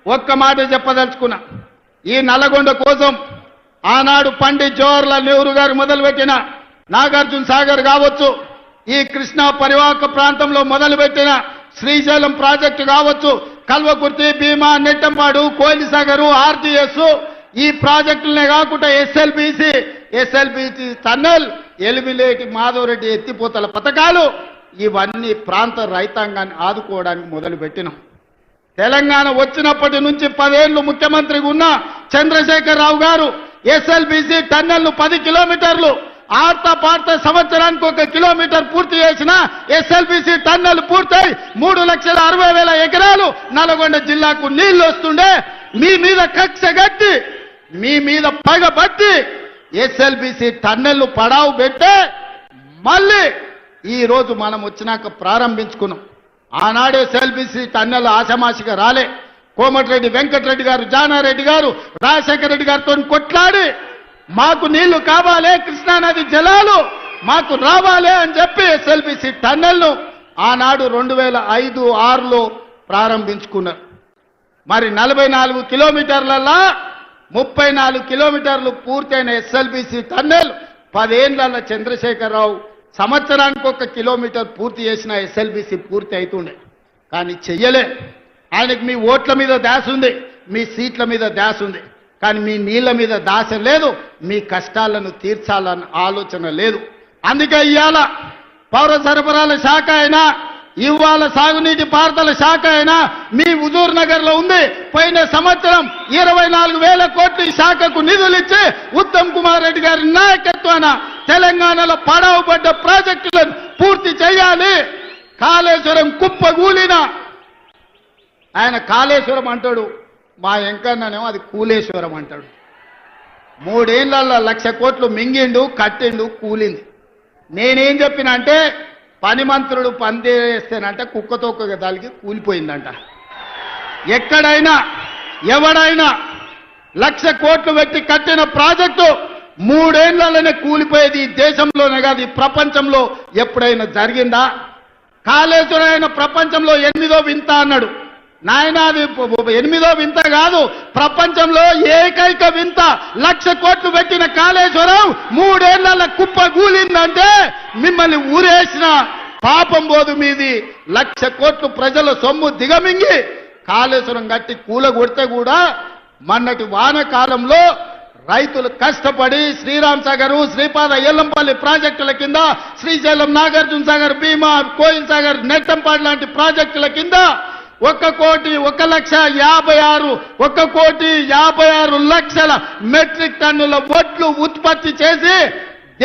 ఒక్క మాట చెప్పదలుచుకున్నా. ఈ నల్లగొండ కోసం ఆనాడు పండిత్ జవహర్లాల్ నెహ్రూ గారు మొదలుపెట్టిన నాగార్జున సాగర్ కావచ్చు, ఈ కృష్ణా పరివాహక ప్రాంతంలో మొదలుపెట్టిన శ్రీశైలం ప్రాజెక్టు కావచ్చు, కల్వకుర్తి, భీమా, నెట్టంపాడు, కోయిలసాగరు, ఆర్టీఎస్, ఈ ప్రాజెక్టులనే కాకుండా ఎస్ఎల్బిసి టన్నెల్, ఎలిమిలేటి మాధవరెడ్డి ఎత్తిపోతల పథకాలు ఇవన్నీ ప్రాంత రైతాంగాన్ని ఆదుకోవడానికి మొదలుపెట్టినాం. తెలంగాణ వచ్చినప్పటి నుంచి 10 ఏళ్లు ముఖ్యమంత్రిగా ఉన్న చంద్రశేఖరరావు గారు ఎస్ఎల్బిసి టన్నెల్ను 10 కిలోమీటర్లు ఆర్తా పార్త సంవత్సరానికి 1 కిలోమీటర్ పూర్తి చేసిన ఎస్ఎల్బిసి టన్నెల్ పూర్తయి 3,60,000 ఎకరాలు నల్గొండ జిల్లాకు నీళ్లు వస్తుండే మీ మీద కక్ష గట్టి, మీ మీద పగబట్టి ఎస్ఎల్బిసి టన్నెల్ పడావు పెట్టే మళ్ళీ ఈ రోజు మనం వచ్చినాక ప్రారంభించుకున్నాం. ఆనాడే ఎస్ఎల్బిసి టన్నెల్ ఆషమాషిగా రాలే. కోమటిరెడ్డి వెంకటరెడ్డి గారు, జానారెడ్డి గారు, రాజశేఖర రెడ్డి గారితో కొట్లాడి మాకు నీళ్లు కావాలి, కృష్ణానది జలాలు మాకు రావాలి అని చెప్పి ఎస్ఎల్బిసి టన్నెల్ను ఆనాడు 2005-6లో ప్రారంభించుకున్నారు. మరి 44 కిలోమీటర్లలో 34 కిలోమీటర్లు పూర్తయిన ఎస్ఎల్బిసి టన్నెల్ 10 ఏళ్లలో చంద్రశేఖరరావు సంవత్సరానికి 1 కిలోమీటర్ పూర్తి చేసిన ఎస్ఎల్బిసి పూర్తి అవుతుండే. కానీ చెయ్యలే. ఆయనకు మీ ఓట్ల మీద దాస ఉంది, మీ సీట్ల మీద దాస ఉంది, కానీ మీ నీళ్ల మీద దాస లేదు, మీ కష్టాలను తీర్చాలన్న ఆలోచన లేదు. అందుకే ఇవాళ పౌర సరఫరాల శాఖ అయినా, ఇవాళ సాగునీటి పారుదల శాఖ అయినా మీ హుజూర్ నగర్ లో ఉంది. పోయిన సంవత్సరం 24,000 కోట్లు ఈ శాఖకు నిధులు ఇచ్చి ఉత్తమ్ కుమార్ రెడ్డి గారి నాయకత్వాన తెలంగాణలో పడవబడ్డ ప్రాజెక్టులను పూర్తి చేయాలి. కాళేశ్వరం కుప్పగూలిన ఆయన కాళేశ్వరం అంటాడు, మా ఎంకన్ననేమో అది కూలేశ్వరం అంటాడు. 3 ఏళ్లలో 1,00,000 కోట్లు మింగిండు, కట్టిండు, కూలింది. నేనేం చెప్పినా అంటే పని మంత్రుడు పందేస్తేనంటే కుక్కతోక దానికి కూలిపోయిందంట. ఎక్కడైనా ఎవడైనా 1,00,000 కోట్లు పెట్టి కట్టిన ప్రాజెక్టు 3 ఏళ్లలోనే కూలిపోయేది. ఈ దేశంలోనే కాదు, ఈ ప్రపంచంలో ఎప్పుడైనా జరిగిందా? కాళేశ్వరం అయిన ప్రపంచంలో 8వ వింత అన్నాడు. నాయన అది 8వ వింత కాదు, ప్రపంచంలో ఏకైక వింత. 1,00,000 కోట్లు పెట్టిన కాళేశ్వరం 3 ఏళ్ల కుప్ప కూలిందంటే మిమ్మల్ని ఊరేసిన పాపం పోదు మీది. 1,00,000 కోట్లు ప్రజల సొమ్ము దిగమింగి కాళేశ్వరం కట్టి కూలగొడితే కూడా మొన్నటి వానకాలంలో రైతులు కష్టపడి శ్రీరామ్ సాగర్, శ్రీపాద ఎల్లంపల్లి ప్రాజెక్టుల కింద, శ్రీశైలం, నాగార్జున సాగర్, భీమా, కోయిల్ సాగర్, నెట్టంపాడు లాంటి ప్రాజెక్టుల కింద 1,56,00,000 మెట్రిక్ టన్నుల వడ్లు ఉత్పత్తి చేసి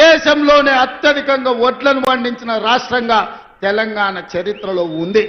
దేశంలోనే అత్యధికంగా వడ్లను పండించిన రాష్ట్రంగా తెలంగాణ చరిత్రలో ఉంది.